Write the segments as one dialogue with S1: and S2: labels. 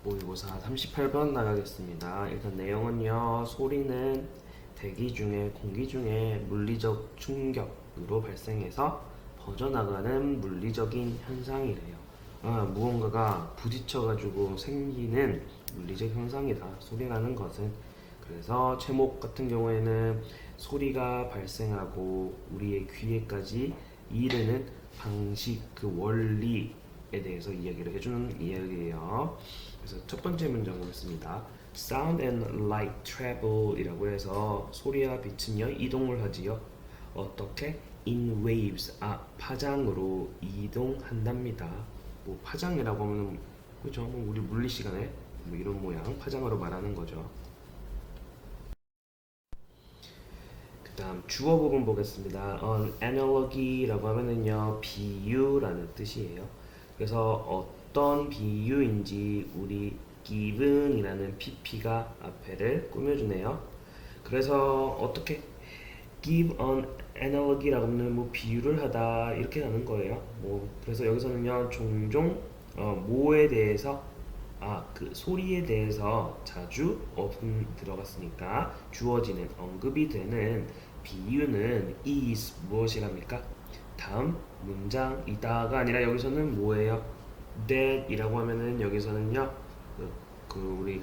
S1: 모의고사 38번 나가겠습니다. 일단 내용은요. 소리는 대기 중에 공기 중에 물리적 충격으로 발생해서 퍼져나가는 물리적인 현상이래요. 무언가가 부딪혀가지고 생기는 물리적 현상이다. 소리라는 것은. 그래서 제목 같은 경우에는 소리가 발생하고 우리의 귀에까지 이르는 방식, 그 원리에 대해서 이야기를 해주는 이야기예요. 그래서 첫 번째 문장 보겠습니다. Sound and light travel 이라고 해서 소리와 빛은요 이동을 하지요. 어떻게? In waves, 파장으로 이동한답니다. 뭐 파장이라고 하면 그죠? 뭐 우리 물리 시간에 뭐 이런 모양 파장으로 말하는 거죠. 그다음 주어 부분 보겠습니다. analogy라고 하면은요 비유라는 뜻이에요. 그래서 어떤 비유인지 우리 given이라는 pp가 앞에를 꾸며주네요. 그래서 어떻게 give an analogy라고 하면 뭐 비유를 하다 이렇게 하는 거예요. 뭐 그래서 여기서는요 종종 뭐에 대해서 그 소리에 대해서 자주 들어갔으니까 주어지는 언급이 되는 비유는 is 무엇이랍니까? 다음 문장이다가 아니라 여기서는 뭐예요? that이라고 하면은 여기서는요 우리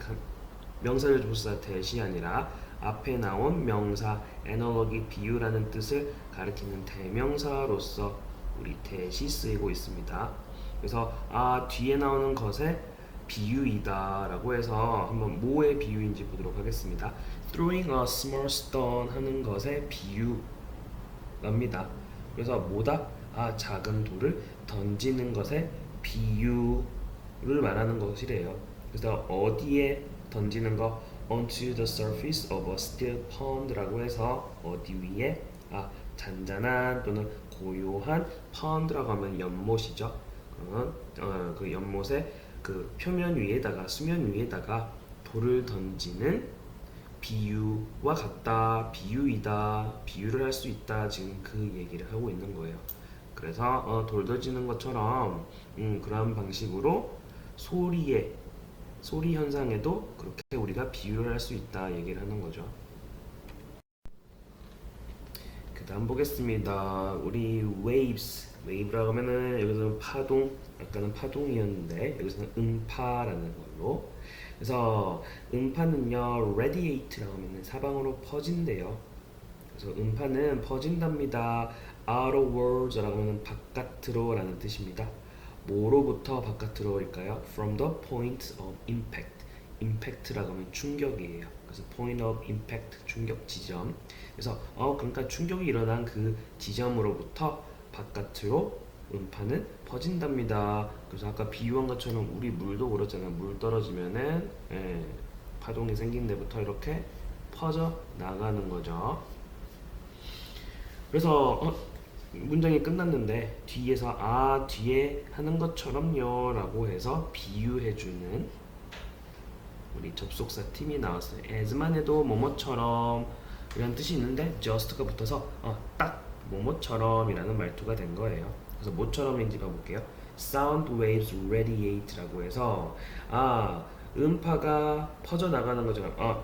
S1: 명사조사 that이 아니라 앞에 나온 명사 analogy 비유라는 뜻을 가리키는 대명사로서 우리 that이 쓰이고 있습니다. 그래서 뒤에 나오는 것에 비유이다라고 해서 한번 뭐의 비유인지 보도록 하겠습니다. Throwing a small stone 하는 것의 비유랍니다. 그래서 뭐다? 작은 돌을 던지는 것의 비유를 말하는 것이래요. 그래서 어디에 던지는 거? Onto the surface of a still pond라고 해서 어디 위에? 잔잔한 또는 고요한 pond라고 하면 연못이죠. 그 연못의 그 표면 위에다가 수면 위에다가 돌을 던지는 비유와 같다, 비유이다, 비유를 할 수 있다. 지금 그 얘기를 하고 있는 거예요. 그래서 돌 던지는 것처럼 그런 방식으로 소리 현상에도 그렇게 우리가 비유를 할 수 있다 얘기를 하는 거죠. 그 다음 보겠습니다. 우리 wave라고 하면은 여기서는 파동, 아까는 파동이었는데 여기서는 음파라는 걸로. 그래서 음파는요 radiate라고 하면은 사방으로 퍼진대요. 그래서 음파는 퍼진답니다. outwards라고 하면 바깥으로라는 뜻입니다. 뭐로부터 바깥으로일까요? From the point of impact. impact라고 하면 충격이에요. 그래서 point of impact 충격 지점. 그래서 그러니까 충격이 일어난 그 지점으로부터 바깥으로 음파는 퍼진답니다. 그래서 아까 비유한 것처럼 우리 물도 그렇잖아요. 물 떨어지면은 파동이 생긴 데부터 이렇게 퍼져 나가는 거죠. 그래서 문장이 끝났는데 뒤에서 뒤에 하는 것처럼요 라고 해서 비유해주는 우리 접속사 팀이 나왔어요. as만 해도 뭐뭐처럼 이런 뜻이 있는데 just가 붙어서 딱 뭐뭐처럼 이라는 말투가 된 거예요. 그래서 뭐처럼인지 봐볼게요. sound waves radiate라고 해서 음파가 퍼져나가는 것처럼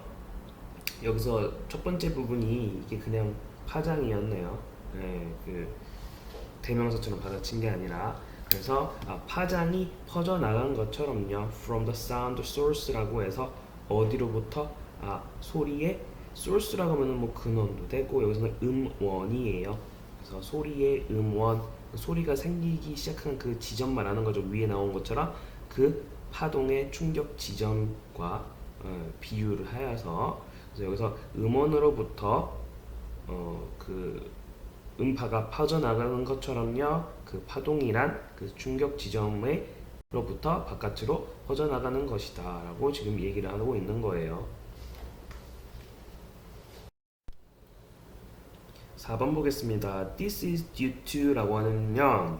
S1: 여기서 첫 번째 부분이 이게 그냥 파장이었네요. 그 대명사처럼 받아친 게 아니라 그래서 파장이 퍼져나간 것처럼요. From the sound source라고 해서 어디로부터 소리의 source라고 하면 뭐 근원도 되고 여기서는 음원이에요. 그래서 소리의 음원 소리가 생기기 시작한 그 지점 말하는 거죠. 위에 나온 것처럼 그 파동의 충격 지점과 비유를 하여서 그래서 여기서 음원으로부터 그 음파가 퍼져나가는 것처럼요. 그 파동이란 그 충격 지점으로부터 바깥으로 퍼져나가는 것이다 라고 지금 얘기를 하고 있는 거예요. 4번 보겠습니다. This is due to 라고 하는요.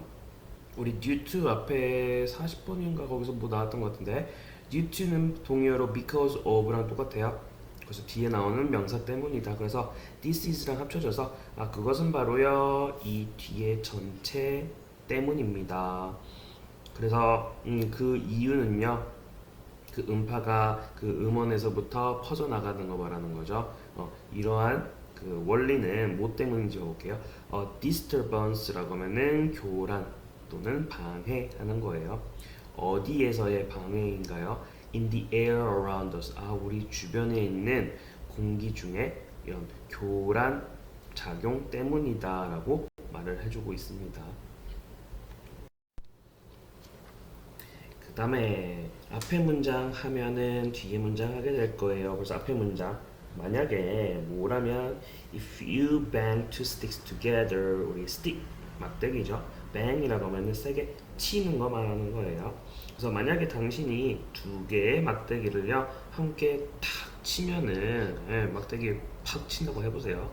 S1: 우리 due to 앞에 40번인가 거기서 뭐 나왔던 것 같은데 due to는 동의어로 because of랑 똑같아요. 그래서 뒤에 나오는 명사 때문이다. 그래서 this is랑 합쳐져서 그것은 바로요 이 뒤에 전체 때문입니다. 그래서 그 이유는요 그 음파가 그 음원에서부터 퍼져나가는 거 말하는 거죠. 이러한 그 원리는 뭐 때문인지 볼게요. disturbance라고 하면은 교란 또는 방해하는 거예요. 어디에서의 방해인가요? In the air around us. 우리 주변에 있는 공기 중에 이런 교란 작용 때문이다라고 말을 해주고 있습니다. 그 다음에 앞에 문장 하면은 뒤에 문장 하게 될 거예요. 그래서 앞에 문장 만약에 뭐라면 if you bang two sticks together, 우리 stick 막대기죠. bang이라고 하면은 세게 치는 거 말하는 거예요. 그래서 만약에 당신이 두 개의 막대기를요 함께 탁 치면은 막대기 팍 친다고 해보세요.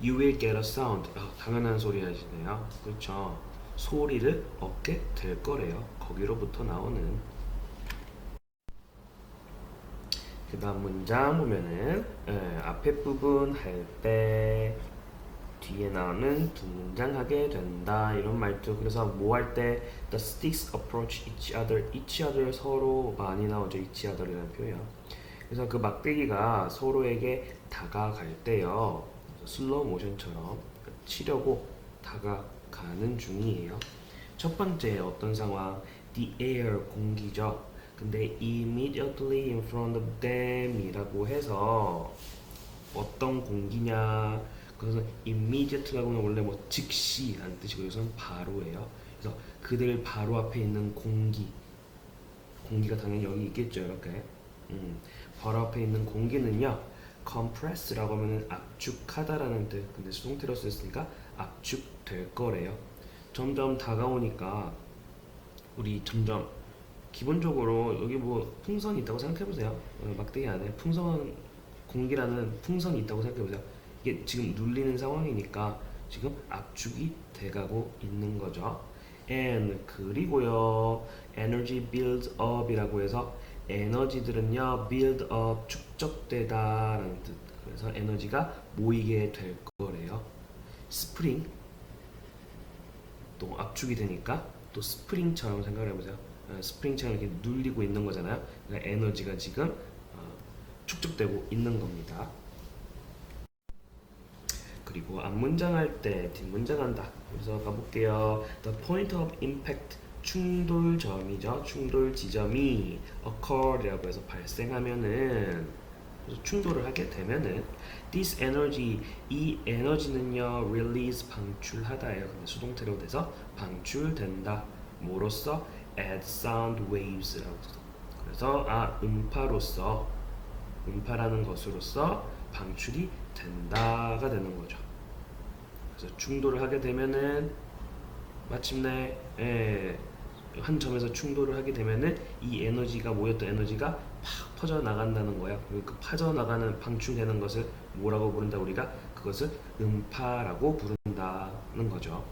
S1: You will get a sound. 당연한 소리 하시네요. 그렇죠. 소리를 얻게 될 거래요. 거기로부터 나오는. 그 다음 문장 보면은 앞에 부분 할 때 뒤에 나오는 두 문장 하게 된다 이런 말투. 그래서 뭐 할 때 the sticks approach each other, each other 서로 많이 나오죠. each other이라는 표현. 그래서 그 막대기가 서로에게 다가갈 때요 슬로우 모션처럼 치려고 다가가는 중이에요. 첫 번째 어떤 상황? The air 공기죠. 근데 immediately in front of them 이라고 해서 어떤 공기냐? 그래서 immediate라고 하면 원래 뭐 즉시라는 뜻이고 여기서는 바로예요. 그래서 그들 바로 앞에 있는 공기가 당연히 여기 있겠죠. 이렇게 바로 앞에 있는 공기는요 compress라고 하면 압축하다라는 뜻. 근데 수동태로 썼으니까 압축될 거래요. 점점 다가오니까 우리 점점 기본적으로 여기 뭐 풍선이 있다고 생각해보세요. 막대기 안에 공기라는 풍선이 있다고 생각해보세요. 이게 지금 눌리는 상황이니까 지금 압축이 돼가고 있는 거죠. and 그리고요 energy builds up이라고 해서 에너지들은요 build up 축적되다라는 뜻. 그래서 에너지가 모이게 될 거래요. 스프링 또 압축이 되니까 또 스프링처럼 생각을 해보세요. 스프링처럼 이렇게 눌리고 있는 거잖아요. 그러니까 에너지가 지금 축적되고 있는 겁니다. 그리고 앞문장 할 때 뒷문장 한다. 그래서 가볼게요. The point of impact 충돌점이죠. 충돌 지점이 occur이라고 해서 발생하면은 그래서 충돌을 하게 되면은 this energy 이 에너지는요 release 방출하다예요. 근데 수동태로 돼서 방출된다. 뭐로써? as sound waves라고 해서 그래서 음파라는 것으로서 방출이 된다가 되는 거죠. 그래서 충돌을 하게 되면은 마침내 한 점에서 충돌을 하게 되면은 이 에너지가 모였던 에너지가 팍 퍼져 나간다는 거야. 그리고 그 퍼져 나가는 방출되는 것을 뭐라고 부른다? 우리가 그것을 음파라고 부른다는 거죠.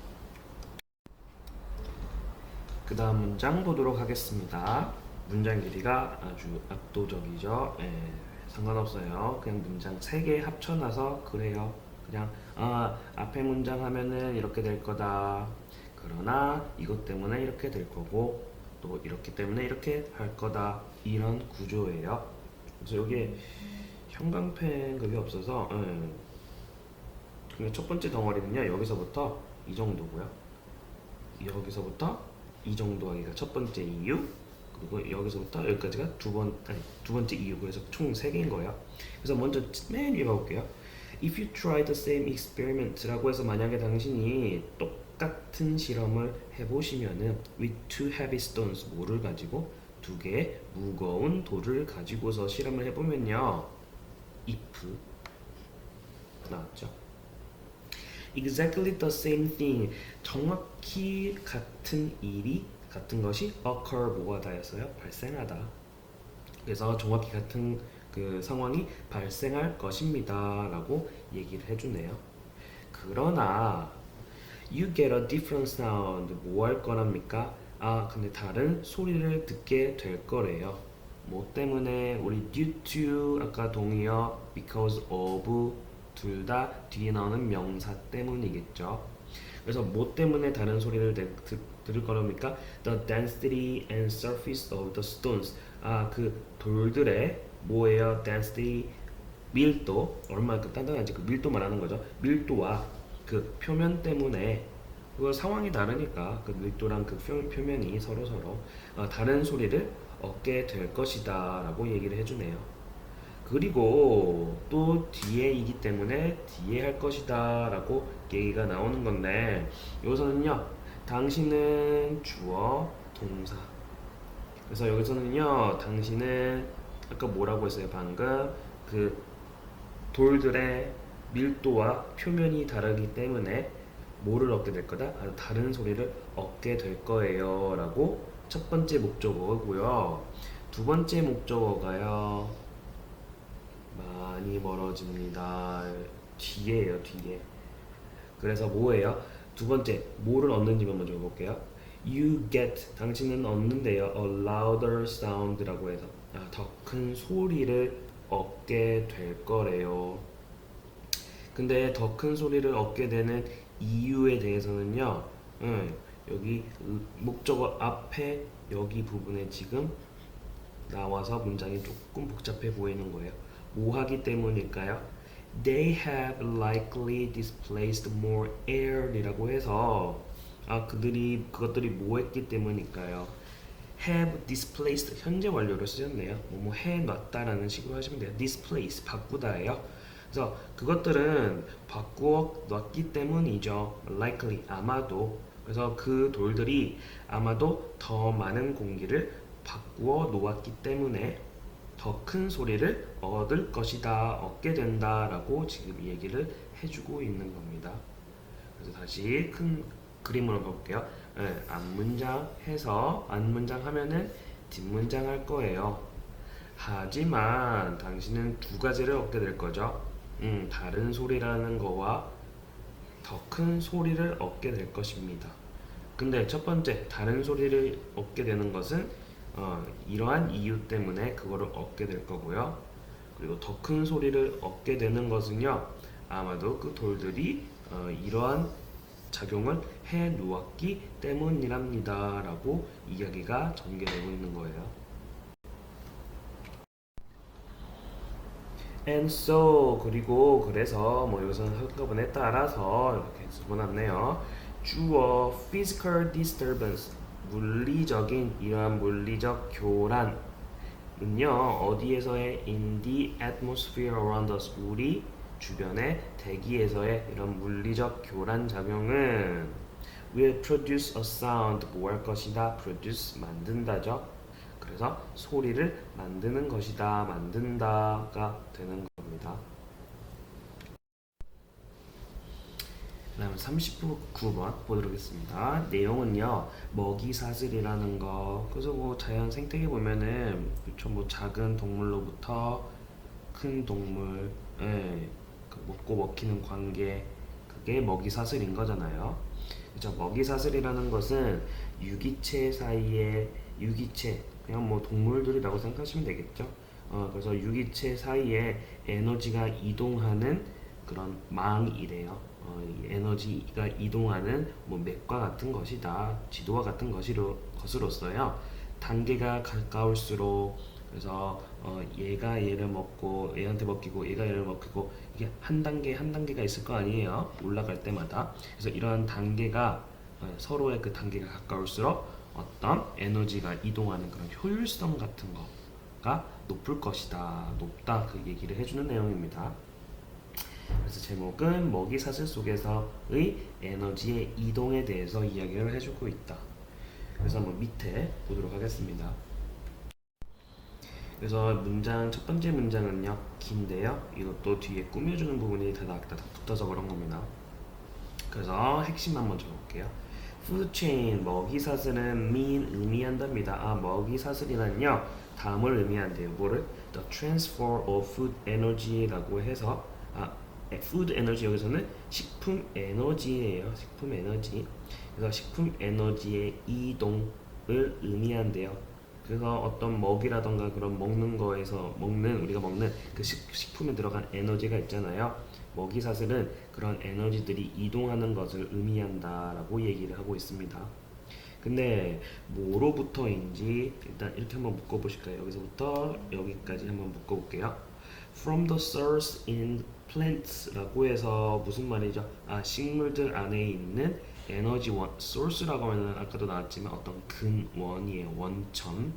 S1: 그 다음 문장 보도록 하겠습니다. 문장 길이가 아주 압도적이죠. 상관없어요. 그냥 문장 3개 합쳐놔서 그래요. 그냥 앞에 문장 하면은 이렇게 될 거다. 그러나 이것 때문에 이렇게 될 거고 또 이렇기 때문에 이렇게 할 거다. 이런 구조예요. 그래서 여기에 형광펜 그게 없어서 첫 번째 덩어리는요. 여기서부터 이 정도고요. 여기서부터 이 정도 하기가 첫 번째 이유. 그리고 여기서부터 여기까지가 두 번째 이유. 그래서 총 3개인 거예요. 그래서 먼저 맨 위에 봐볼게요. If you try the same experiment라고 해서 만약에 당신이 똑같은 실험을 해보시면은 with two heavy stones 뭐를 가지고 2개의 무거운 돌을 가지고서 실험을 해보면요 if 나왔죠. Exactly the same thing 정확히 같은 것이 occur 뭐하다였어요? 발생하다. 그래서 정확히 같은 그 상황이 발생할 것입니다 라고 얘기를 해주네요. 그러나 you get a different sound 뭐 할 거랍니까? 근데 다른 소리를 듣게 될 거래요. 뭐 때문에? 우리 due to 아까 동의어 because of 둘 다 뒤에 나오는 명사 때문이겠죠. 그래서 뭐 때문에 다른 소리를 들을 거랍니까? The density and surface of the stones. 그 돌들의 뭐예요? density, 밀도, 얼마나 단단한지 그 밀도 말하는 거죠. 밀도와 그 표면 때문에 그 상황이 다르니까 그 밀도랑 그 표면이 서로 다른 소리를 얻게 될 것이다라고 얘기를 해주네요. 그리고 또 뒤에이기 때문에 뒤에 할 것이다라고 얘기가 나오는 건데 여기서는요, 당신은 주어 동사. 그래서 여기서는요, 당신은 아까 뭐라고 했어요? 방금 그 돌들의 밀도와 표면이 다르기 때문에 뭐를 얻게 될 거다? 다른 소리를 얻게 될 거예요 라고 첫 번째 목적어고요. 두 번째 목적어가요, 많이 멀어집니다. 뒤에요, 뒤에. 그래서 뭐예요? 두 번째, 뭐를 얻는지만 먼저 볼게요. You get, 당신은 얻는데요. A louder sound라고 해서 더 큰 소리를 얻게 될 거래요. 근데 더 큰 소리를 얻게 되는 이유에 대해서는요, 여기 목적어 앞에 여기 부분에 지금 나와서 문장이 조금 복잡해 보이는 거예요. 뭐 하기 때문일까요? They have likely displaced more air이라고 해서 그것들이 뭐 했기 때문일까요? have displaced 현재 완료를 쓰셨네요. 뭐 해놨다라는 식으로 하시면 돼요. displace 바꾸다예요. 그래서 그것들은 바꾸어 놨기 때문이죠. likely 아마도. 그래서 그 돌들이 아마도 더 많은 공기를 바꾸어 놓았기 때문에 더 큰 소리를 얻을 것이다, 얻게 된다라고 지금 얘기를 해주고 있는 겁니다. 그래서 다시 큰 그림으로 볼게요. 앞문장 해서 앞문장 하면은 뒷문장 할 거예요. 하지만 당신은 두 가지를 얻게 될 거죠. 다른 소리라는 거와 더 큰 소리를 얻게 될 것입니다. 근데 첫 번째 다른 소리를 얻게 되는 것은 이러한 이유 때문에 그거를 얻게 될 거고요. 그리고 더 큰 소리를 얻게 되는 것은요, 아마도 그 돌들이 이러한 작용을 해 놓았기 때문이랍니다 라고 이야기가 전개되고 있는 거예요. And so, 그리고 그래서 뭐 여기서는 한꺼번에 따라서 이렇게 써놨네요. 주어 physical disturbance, 물리적인 이러한 물리적 교란은요, 어디에서의 in the atmosphere around us, 우리 주변의 대기에서의 이런 물리적 교란 작용은 will produce a sound, 뭐 할 것이다? produce, 만든다죠. 그래서 소리를 만드는 것이다, 만든다가 되는 겁니다. 그 다음에 39번 보도록 하겠습니다. 내용은요, 먹이 사슬이라는 거. 그래서 뭐 자연 생태계 보면은 그쵸, 뭐 작은 동물로부터 큰 동물, 그 먹고 먹히는 관계, 그게 먹이 사슬인 거잖아요. 그죠? 먹이 사슬이라는 것은 유기체 사이에 유기체, 그냥 뭐 동물들이라고 생각하시면 되겠죠. 그래서 유기체 사이에 에너지가 이동하는 그런 망이래요. 이 에너지가 이동하는 뭐 맥과 같은 것이다, 지도와 같은 것으로서요. 단계가 가까울수록, 그래서 얘가 얘를 먹고 얘한테 먹히고 얘가 얘를 먹히고, 이게 한 단계 한 단계가 있을 거 아니에요, 올라갈 때마다. 그래서 이러한 단계가 서로의 그 단계가 가까울수록 어떤 에너지가 이동하는 그런 효율성 같은 거가 높을 것이다, 높다, 그 얘기를 해주는 내용입니다. 그래서 제목은 먹이 사슬 속에서의 에너지의 이동에 대해서 이야기를 해주고 있다. 그래서 한번 밑에 보도록 하겠습니다. 그래서 문장 첫 번째 문장은요, 긴데요, 이것도 뒤에 꾸며주는 부분이 다 붙어서 그런 겁니다. 그래서 핵심 한번 적어볼게요. Food chain, 먹이 사슬은 의미한답니다. 먹이 사슬이란요, 다음을 의미한대요. 뭐를? The transfer of food energy라고 해서 food energy, 여기서는 식품 에너지예요. 식품 에너지. 그래서 식품 에너지의 이동을 의미한대요. 그래서 어떤 먹이라던가 그런 먹는 거에서 우리가 먹는 그 식품에 들어간 에너지가 있잖아요. 먹이 사슬은 그런 에너지들이 이동하는 것을 의미한다라고 얘기를 하고 있습니다. 근데 뭐로부터인지 일단 이렇게 한번 묶어보실까요? 여기서부터 여기까지 한번 묶어볼게요. From the source in plants라고 해서 무슨 말이죠? 식물들 안에 있는 에너지 원, source라고 하면 아까도 나왔지만 어떤 근원이에요. 원천.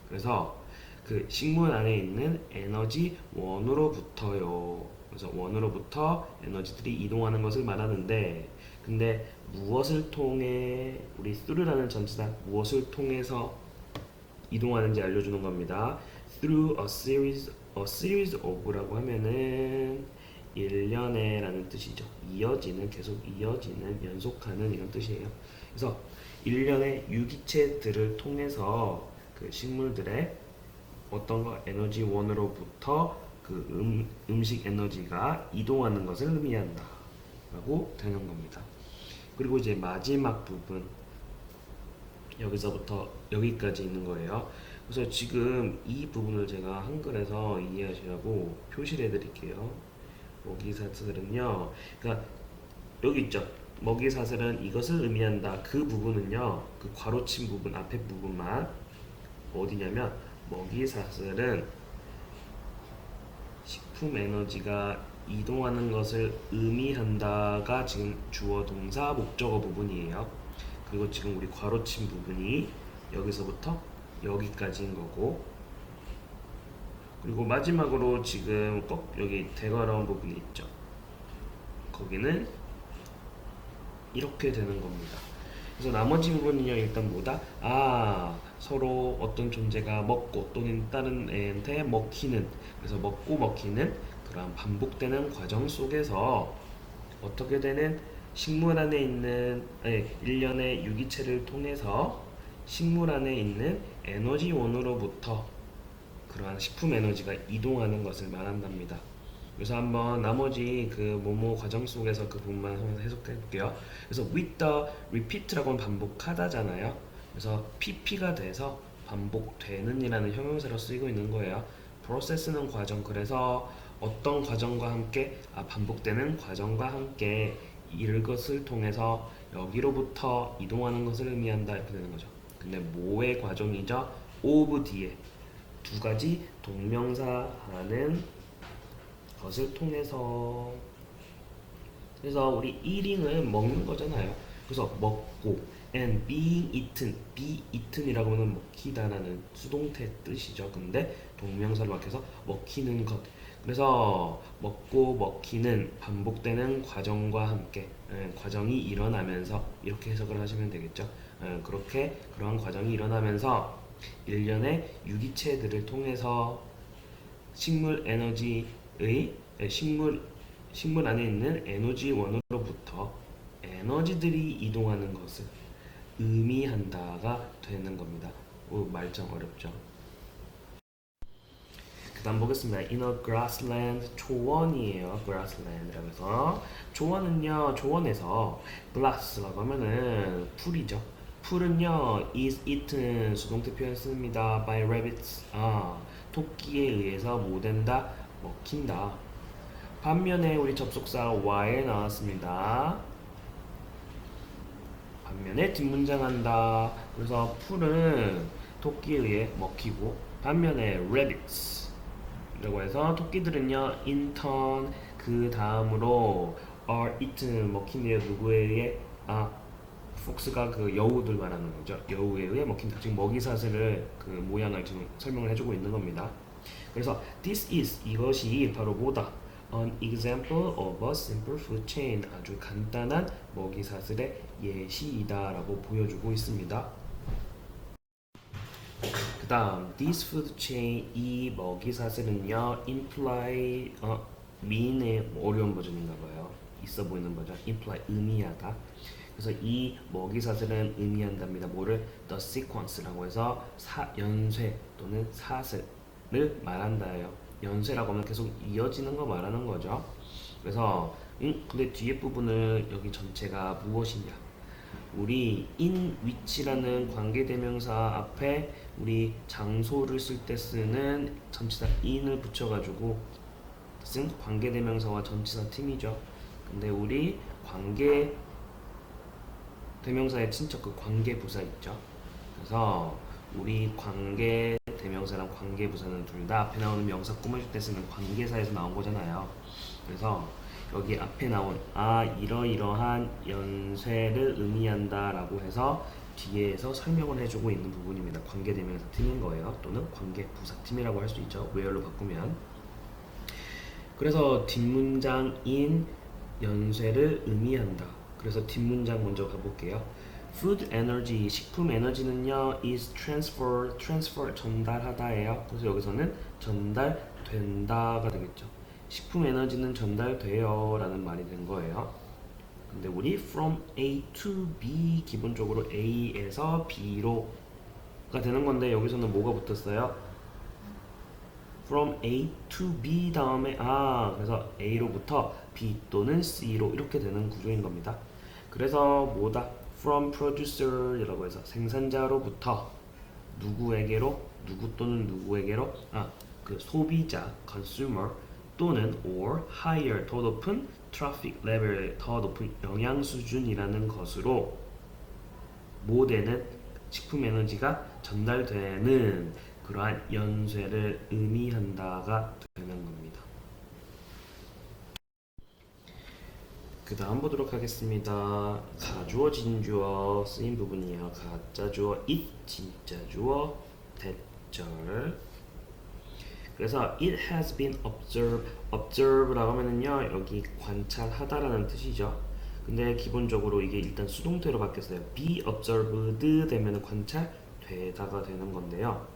S1: 그래서 그 식물 안에 있는 에너지 원으로부터요. 그래서 원으로부터 에너지들이 이동하는 것을 말하는데, 근데 무엇을 통해, 우리 through라는 전치사 무엇을 통해서 이동하는지 알려주는 겁니다. Through a series of라고 하면은 일련의라는 뜻이죠. 이어지는, 계속 이어지는, 연속하는 이런 뜻이에요. 그래서 일련의 유기체들을 통해서 그 식물들의 어떤 거 에너지 원으로부터 그 음식 에너지가 이동하는 것을 의미한다 라고 되는 겁니다. 그리고 이제 마지막 부분 여기서부터 여기까지 있는 거예요. 그래서 지금 이 부분을 제가 한글에서 이해하시라고 표시를 해드릴게요. 먹이사슬은요, 그러니까 여기 있죠. 먹이사슬은 이것을 의미한다. 그 부분은요, 그 괄호친 부분 앞에 부분만 어디냐면 먹이사슬은 식품 에너지가 이동하는 것을 의미한다가 지금 주어 동사 목적어 부분이에요. 그리고 지금 우리 괄호친 부분이 여기서부터 여기까지인 거고, 그리고 마지막으로 지금 꼭 여기 대괄호한 부분이 있죠. 거기는 이렇게 되는 겁니다. 그래서 나머지 부분은요, 일단 뭐다? 서로 어떤 존재가 먹고 또는 다른 애한테 먹히는, 그래서 먹고 먹히는 그런 반복되는 과정 속에서 어떻게 되는 식물 안에 있는 일련의 유기체를 통해서 식물 안에 있는 에너지원으로부터 그러한 식품 에너지가 이동하는 것을 말한답니다. 그래서 한번 나머지 그 뭐뭐 과정 속에서 그 부분만 한번 해석해 볼게요. 그래서 with the repeat라고는 반복하다잖아요. 그래서 pp가 돼서 반복되는 이라는 형용사로 쓰이고 있는 거예요. process는 과정, 그래서 어떤 과정과 함께 반복되는 과정과 함께 이것을 통해서 여기로부터 이동하는 것을 의미한다 이렇게 되는 거죠. 근데 뭐의 과정이죠? of 뒤에 두 가지 동명사 하는 것을 통해서, 그래서 우리 eating은 먹는 거잖아요. 그래서 먹고 and being eaten, be eaten이라고 하면 먹히다라는 수동태 뜻이죠. 근데 동명사로 바뀌어서 먹히는 것. 그래서 먹고 먹히는 반복되는 과정과 함께 과정이 일어나면서 이렇게 해석을 하시면 되겠죠. 그렇게 그러한 과정이 일어나면서 일련의 유기체들을 통해서 식물 에너지의 식물 안에 있는 에너지원으로부터 에너지들이 이동하는 것을 의미한다가 되는 겁니다. 말짱 어렵죠. 그 다음 보겠습니다. In a grassland, 초원이에요. grassland이라고 해서 초원은요, 초원에서 grass라고 하면은 풀이죠. 풀은요 is eaten 수동태 표현 씁니다. by rabbits, 토끼에 의해서 뭐 된다? 먹힌다. 반면에 우리 접속사 while 나왔습니다. 반면에 뒷문장 한다. 그래서 풀은 토끼에 의해 먹히고, 반면에 rabbits 라고 해서 토끼들은요 in turn 그 다음으로 are eaten 먹힌대요. 누구에 의해? 폭스가 그 여우들 말하는 거죠. 여우에 의해 먹힌다. 지금 먹이사슬을 그 모양을 지금 설명을 해주고 있는 겁니다. 그래서 this is 이것이 바로 뭐다? An example of a simple food chain, 아주 간단한 먹이사슬의 예시이다라고 보여주고 있습니다. 그 다음 this food chain, 이 먹이사슬은요 imply mean의 어려운 버전인가 봐요. 있어 보이는 버전 imply 의미하다. 그래서 이 먹이사슬은 의미한답니다. 뭐를? the sequence라고 해서 연쇄 또는 사슬을 말한다예요. 연쇄라고 하면 계속 이어지는 거 말하는 거죠. 그래서 근데 뒤에 부분은 여기 전체가 무엇이냐? 우리 in which라는 관계대명사 앞에 우리 장소를 쓸 때 쓰는 전치사 in을 붙여가지고 쓴 관계대명사와 전치사 팀이죠. 근데 우리 관계대명사를 대명사의 친척 그 관계부사 있죠. 그래서 우리 관계 대명사랑 관계부사는 둘 다 앞에 나오는 명사 꾸며줄 때 쓰는 관계사에서 나온 거잖아요. 그래서 여기 앞에 나온 이러이러한 연쇄를 의미한다 라고 해서 뒤에서 설명을 해주고 있는 부분입니다. 관계대명사 팀인 거예요. 또는 관계부사팀이라고 할 수 있죠. where로 바꾸면. 그래서 뒷문장인 연쇄를 의미한다. 그래서 뒷문장 먼저 가볼게요. Food energy, 식품 에너지는요 is transfer 전달하다예요. 그래서 여기서는 전달된다가 되겠죠. 식품 에너지는 전달돼요 라는 말이 된 거예요. 근데 우리 from A to B 기본적으로 A에서 B로가 되는 건데 여기서는 뭐가 붙었어요? from A to B 다음에 그래서 A로부터 B 또는 C로 이렇게 되는 구조인 겁니다. 그래서 뭐다? from producer이라고 해서 생산자로부터 누구에게로? 누구 또는 누구에게로? 그 소비자 consumer 또는 or higher 더 높은 traffic level 더 높은 영양 수준이라는 것으로 뭐 되는 식품 에너지가 전달되는 그러한 연쇄를 의미한다가 되는 겁니다. 그 다음 보도록 하겠습니다. 가주어, 진주어 쓰인 부분이에요. 가짜 주어 it, 진짜 주어 대절. 그래서 it has been observe라고 하면은요 여기 관찰하다라는 뜻이죠. 근데 기본적으로 이게 일단 수동태로 바뀌었어요. be observed 되면은 관찰되다가 되는 건데요.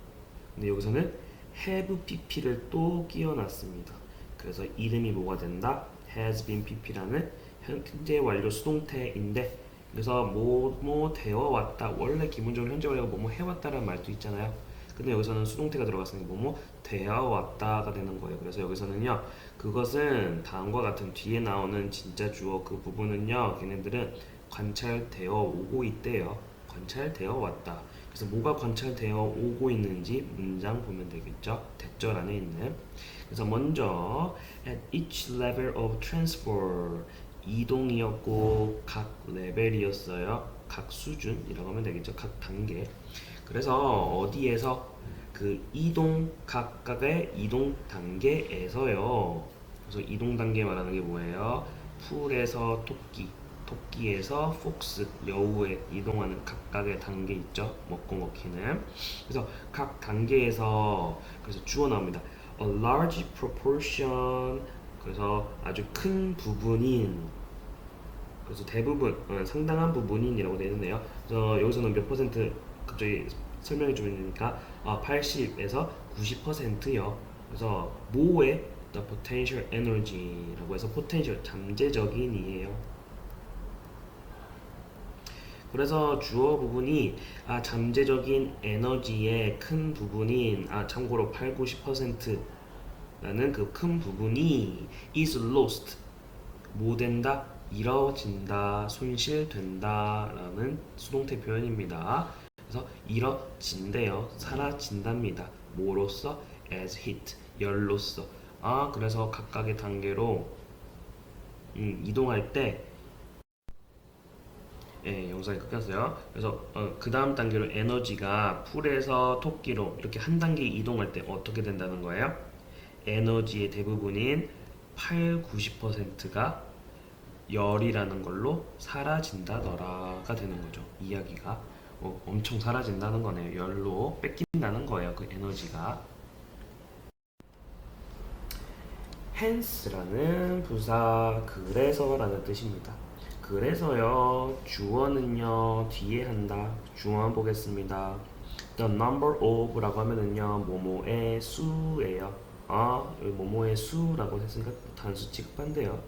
S1: 근데 여기서는 have pp를 또 끼워놨습니다. 그래서 이름이 뭐가 된다? has been pp라는 현재 완료 수동태인데 그래서 뭐뭐 되어 왔다. 원래 기본적으로 현재 완료가 뭐뭐 해왔다라는 말도 있잖아요. 근데 여기서는 수동태가 들어갔으니 뭐뭐 되어 왔다가 되는 거예요. 그래서 여기서는요 그것은 다음과 같은 뒤에 나오는 진짜 주어 그 부분은요 걔네들은 관찰되어 오고 있대요. 관찰되어 왔다. 그래서 뭐가 관찰되어 오고 있는지 문장 보면 되겠죠. 대절 안에 있는. 그래서 먼저 at each level of transfer 이동이었고 각 레벨이었어요. 각 수준이라고 하면 되겠죠. 각 단계. 그래서 어디에서 그 이동 각각의 이동 단계에서요. 그래서 이동 단계 말하는 게 뭐예요? 풀에서 토끼, 토끼에서 폭스, 여우에 이동하는 각각의 단계 있죠. 먹고 먹히는. 그래서 각 단계에서 그래서 주어 나옵니다. A large proportion 그래서 아주 큰 부분인 그래서 대부분 상당한 부분인이라고 되어 있네요. 그래서 여기서는 몇 퍼센트 갑자기 설명해 주니까 80에서 90%요. 그래서 뭐의 the potential energy라고 해서 potential 잠재적인이에요. 그래서 주어 부분이 잠재적인 에너지의 큰 부분인 참고로 8, 90%라는 그 큰 부분이 is lost 뭐 된다? 잃어진다, 손실된다 라는 수동태 표현입니다. 그래서 잃어진대요. 사라진답니다. 뭐로써? as heat, 열로써. 그래서 각각의 단계로 이동할 때 영상이 끊겼어요. 그래서 그 다음 단계로 에너지가 풀에서 토끼로 이렇게 한 단계 이동할 때 어떻게 된다는 거예요? 에너지의 대부분인 8, 90%가 열이라는 걸로 사라진다더라가 되는 거죠. 이야기가 엄청 사라진다는 거네요. 열로 뺏긴다는 거예요. 그 에너지가. hence라는 부사 그래서라는 뜻입니다. 그래서요 주어는요 뒤에 한다. 주어 한번 보겠습니다. The number of라고 하면은요 뭐뭐의 수예요. 여기 뭐뭐의 수라고 했으니까 단수 취급한대요.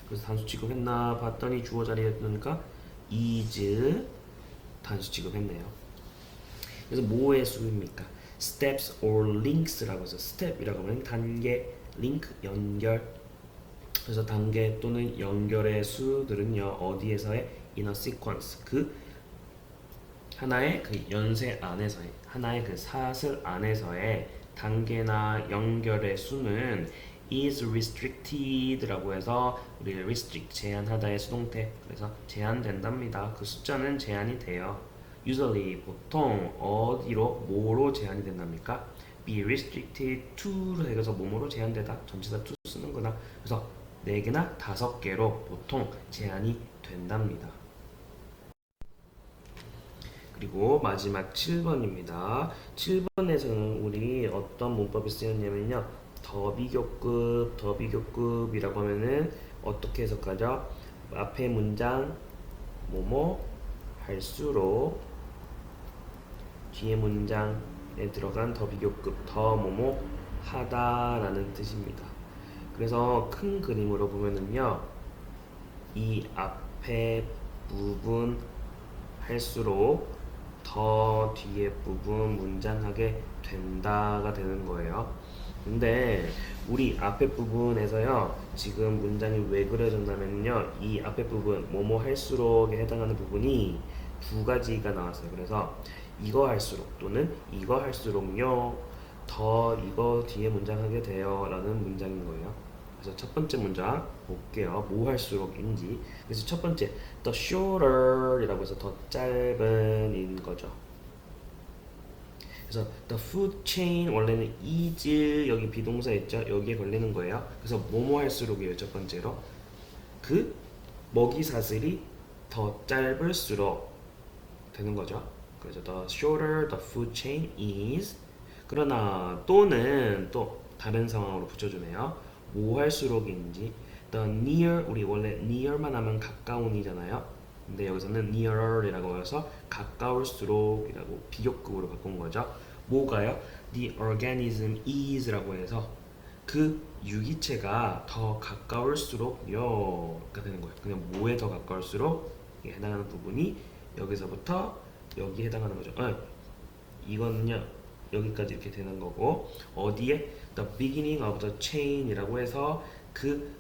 S1: 그래서 단수 취급했나 봤더니 주어 자리에 뜨니까 is 단수 취급했네요. 그래서 뭐의 수입니까? steps or links라고 해서 step이라고 하면 단계, link 연결. 그래서 단계 또는 연결의 수들은요 어디에서의 in a sequence 그 하나의 그 연쇄 안에서의 하나의 그 사슬 안에서의 단계나 연결의 수는 is restricted라고 해서 우리 restrict 제한하다의 수동태 그래서 제한된답니다. 그 숫자는 제한이 돼요. usually 보통 어디로 뭐로 제한이 된답니까? be restricted to로 해서 뭐뭐로 제한되다 전치사 to 쓰는구나. 그래서 4개나 5개로 보통 제한이 된답니다. 그리고 마지막 7번입니다. 7번에서는 우리 어떤 문법이 쓰였냐면요. 더비교급이라고 하면은 어떻게 해석하죠? 앞에 문장 뭐뭐 할수록 뒤에 문장에 들어간 더비교급 더 뭐뭐 하다라는 뜻입니다. 그래서 큰 그림으로 보면은요. 이 앞에 부분 할수록 더 뒤에 부분 문장하게 된다가 되는 거예요. 근데 우리 앞에 부분에서요 지금 문장이 왜 그려졌냐면요 이 앞에 부분 뭐뭐 할수록에 해당하는 부분이 2가지가 나왔어요. 그래서 이거 할수록 또는 이거 할수록요 더 이거 뒤에 문장하게 돼요 라는 문장인 거예요. 그래서 첫 번째 문장 볼게요. 뭐 할수록인지. 그래서 첫 번째 the shorter 이라고 해서 더 짧은 인 거죠. 그래서 the food chain 원래는 is 여기 비동사 있죠. 여기에 걸리는 거예요. 그래서 뭐뭐 할수록이에요. 첫 번째로 그 먹이 사슬이 더 짧을수록 되는 거죠. 그래서 the shorter the food chain is 그러나 또는 또 다른 상황으로 붙여주네요. 뭐 할수록인지 the near 우리 원래 near만 하면 가까운이잖아요. 근데 여기서는 nearer이라고 해서 가까울수록이라고 비교급으로 바꾼 거죠. 뭐가요? The organism is라고 해서 그 유기체가 더 가까울수록요가 되는 거예요. 그냥 뭐에 더 가까울수록 해당하는 부분이 여기서부터 여기 해당하는 거죠. 이거는요 여기까지 이렇게 되는 거고 어디에 the beginning of the chain이라고 해서 그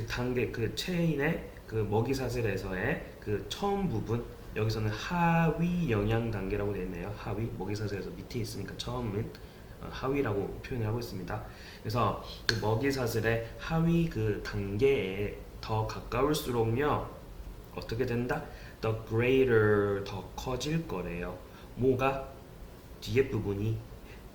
S1: 단계 그 체인의 그 먹이 사슬에서의 그 처음 부분 여기서는 하위 영양 단계라고 되어 있네요. 하위 먹이 사슬에서 밑에 있으니까 처음은 하위라고 표현을 하고 있습니다. 그래서 그 먹이 사슬의 하위 그 단계에 더 가까울수록요 어떻게 된다? The greater 더 커질 거래요. 뭐가 뒤에 부분이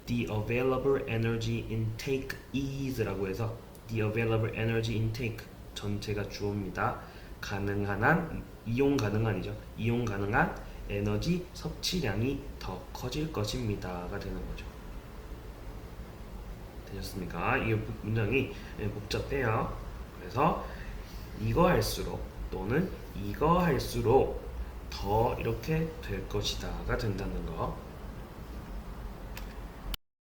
S1: the available energy intake is라고 해서 the available energy intake 전체가 주어입니다. 가능한 한 이용 가능한이죠. 이용 가능한 에너지 섭취량이 더 커질 것입니다가 되는 거죠. 되셨습니까? 이 문장이 복잡해요. 그래서 이거 할수록 또는 이거 할수록 더 이렇게 될 것이다가 된다는 거.